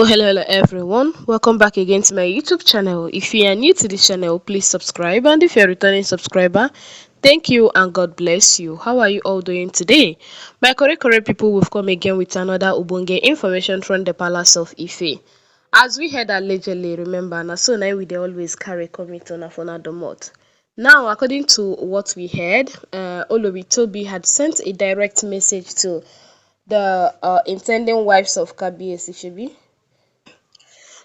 Hello everyone, welcome back again to my YouTube channel. If you are new to this channel, please subscribe, and if you're a returning subscriber, thank you and God bless you. How are you all doing today? My correct people, we've come again with another ubonge information from the Palace of Ife. As we heard allegedly, remember, na so now we dey always carry commit on a domot. Now, according to what we heard, Olori Tobi had sent a direct message to the intending wives of Kabiyesi Shebi.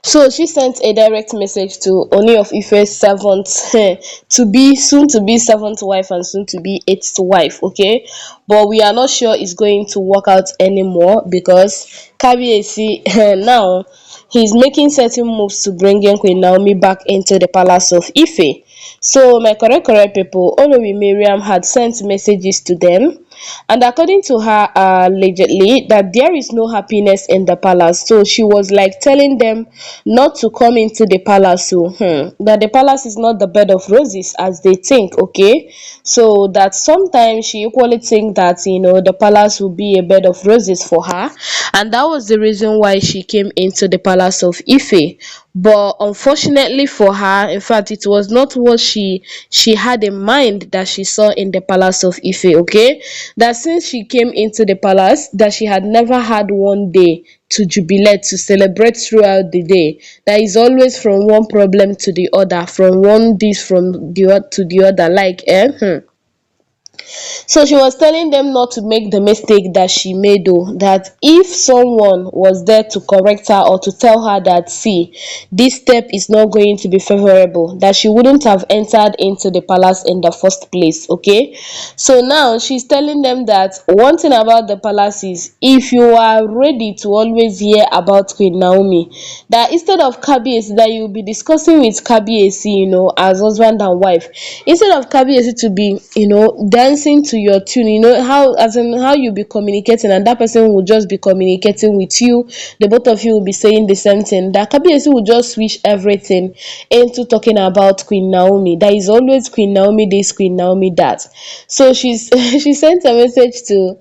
So she sent a direct message to Ooni of Ife's servant, to be soon to be seventh wife and soon to be eighth wife, okay? But we are not sure it's going to work out anymore because Kabiyesi now he's making certain moves to bring in Queen Naomi back into the palace of Ife. So my correct people, Olori Mariam had sent messages to them, and according to her, allegedly, that there is no happiness in the palace. So she was like telling them not to come into the palace. So that the palace is not the bed of roses as they think, okay? So that sometimes she equally think that the palace will be a bed of roses for her, and that was the reason why she came into the palace of Ife. But unfortunately for her, in fact, it was not what she had in mind that she saw in the palace of Ife, okay? That since she came into the palace, that she had never had one day to jubilate, to celebrate throughout the day. That is always from one problem to the other, from one this from the to the other, like so she was telling them not to make the mistake that she made, though, that if someone was there to correct her or to tell her that, see, this step is not going to be favorable, that she wouldn't have entered into the palace in the first place, okay? So now she's telling them that one thing about the palace is, if you are ready to always hear about Queen Naomi, that instead of Kabiyesi, that you'll be discussing with Kabiyesi, as husband and wife, instead of Kabiyesi to be, dancing to your tune, how, as in how you be communicating, and that person will just be communicating with you, the both of you will be saying the same thing, that Kabiyesi will just switch everything into talking about Queen Naomi. That is always Queen Naomi this, Queen Naomi that. So she's she sent a message to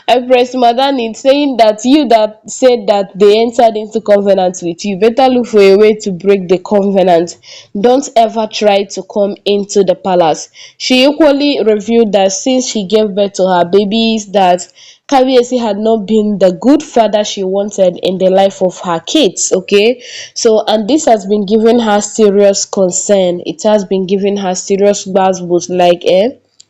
Empress Madani saying that you that said that they entered into covenant with you, better look for a way to break the covenant. Don't ever try to come into the palace. She equally revealed that since she gave birth to her babies, that Kabiyesi had not been the good father she wanted in the life of her kids, okay? So, and this has been giving her serious concern. It has been giving her serious buzz, like,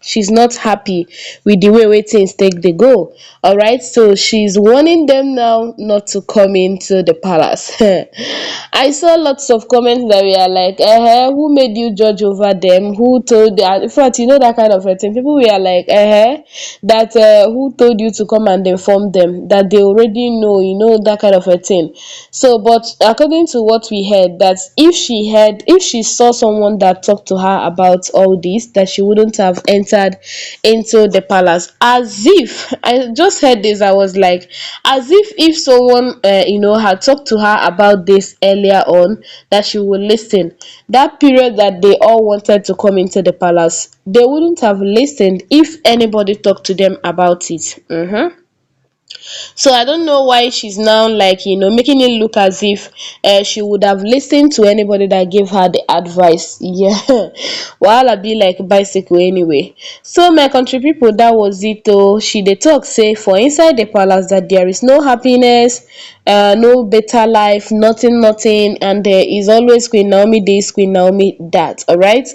she's not happy with the way things take dey go. All right, so she's warning them now not to come into the palace. I saw lots of comments that were like, who made you judge over them? Who told that? In fact, that kind of a thing. People were like, that who told you to come and inform them that they already know, that kind of a thing. So, but according to what we heard, that if she saw someone that talked to her about all this, that she wouldn't have entered into the palace. As if I just heard this, I was like, as if someone had talked to her about this earlier on, that she would listen. That period that they all wanted to come into the palace, they wouldn't have listened if anybody talked to them about it. So I don't know why she's now like making it look as if she would have listened to anybody that gave her the advice. Yeah, wahala be like bicycle anyway. So my country people, that was it though. She dey talk say for inside the palace that there is no happiness, no better life, nothing, and there is always Queen Naomi this, Queen Naomi that. All right.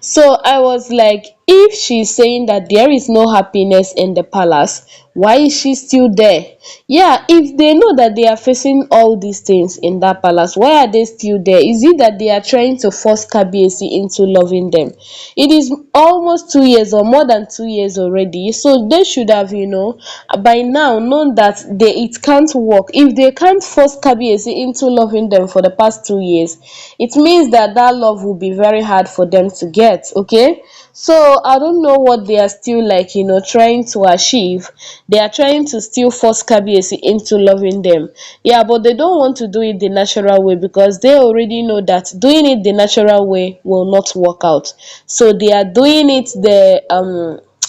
So I was like, if she's saying that there is no happiness in the palace, why is she still there? Yeah, if they know that they are facing all these things in that palace, why are they still there? Is it that they are trying to force Kabiyesi into loving them? It is almost 2 years or more than 2 years already, so they should have by now known that it can't work. If they can't force Kabiyesi into loving them for the past 2 years, it means that love will be very hard for them to get, okay? So I don't know what they are still like trying to achieve. They are trying to still force Kabiyesi into loving them. Yeah, but they don't want to do it the natural way because they already know that doing it the natural way will not work out. So they are doing it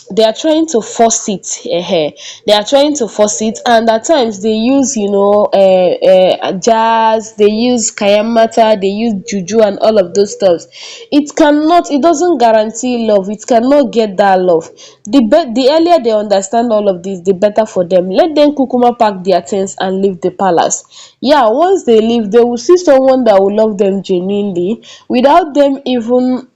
they are trying to force it, they are trying to force it, and at times they use, jazz, they use kayamata, they use juju and all of those stuff. It doesn't guarantee love, it cannot get that love. The earlier they understand all of this, the better for them. Let them kukuma pack their things and leave the palace. Yeah, once they leave, they will see someone that will love them genuinely without them even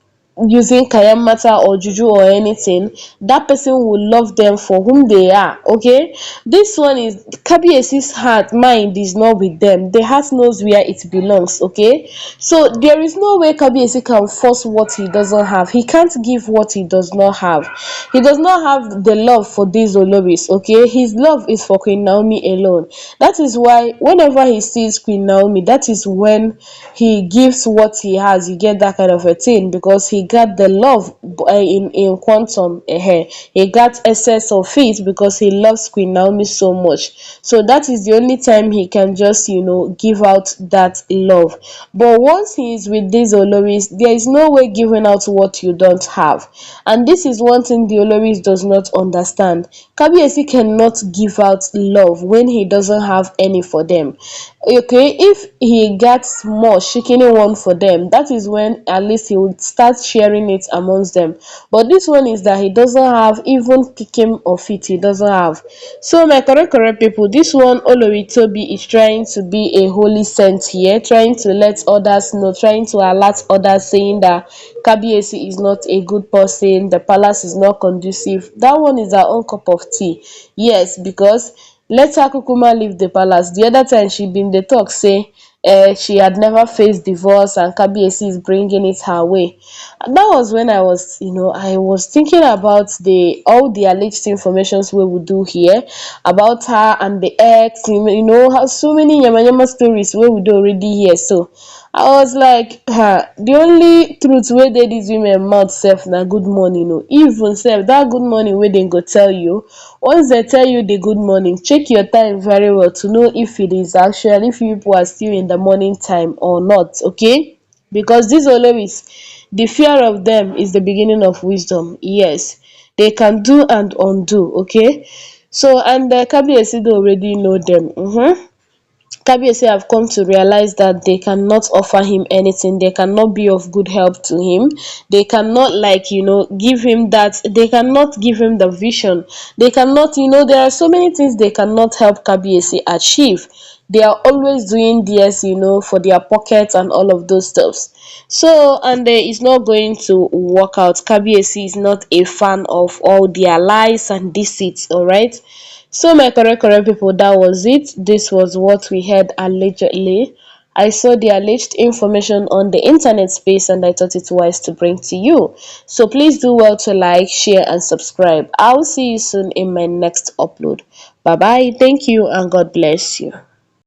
using kayamata or juju or anything. That person will love them for whom they are. Okay, this one is Kabiesi's mind is not with them. The heart knows where it belongs. Okay, so there is no way Kabiesi can force what he doesn't have. He can't give what he does not have. He does not have the love for these Oloris. Okay, his love is for Queen Naomi alone. That is why whenever he sees Queen Naomi, that is when he gives what he has. You get that kind of a thing because he got the love in quantum. He got excess of it because he loves Queen Naomi so much. So that is the only time he can just give out that love. But once he is with these Oloris, there is no way giving out what you don't have. And this is one thing the Oloris does not understand. Kabiesi cannot give out love when he doesn't have any for them. Okay, if he gets more shikini one for them, that is when at least he would start sharing it amongst them. But this one is that he doesn't have even picking of it, he doesn't have. So my correct people, this one Olori Tobi is trying to be a holy saint here, trying to let others know, trying to alert others, saying that Kabiesi is not a good person, the palace is not conducive. That one is our own cup of tea. Yes, because let her kukuma leave the palace. The other time she been dey talk say she had never faced divorce and Kabiyesi is bringing it her way. And that was when I was thinking about the all the alleged informations we would do here about her and the ex, how so many yama stories we would already hear. So I was like, the only truth wey dey dis women mouth sef na good morning o. Even sef dat good morning wey dem go tell you, once dem tell you the good morning, check your time very well to know if it is actually, if you people are still in the morning time or not. Okay, because dis Oloris, the fear of them is the beginning of wisdom. Yes, they can do and undo. Okay, so and Kabiyesi don already know them. Kabiyesi have come to realize that they cannot offer him anything, they cannot be of good help to him, they cannot give him that, they cannot give him the vision, they cannot, there are so many things they cannot help Kabiyesi achieve. They are always doing this, for their pockets and all of those stuffs. So and it's not going to work out. Kabiyesi is not a fan of all their lies and deceits, all right? So my correct people, that was it. This was what we heard allegedly. I saw the alleged information on the internet space and I thought it wise to bring to you. So please do well to like, share and subscribe. I'll see you soon in my next upload. Bye bye. Thank you and God bless you.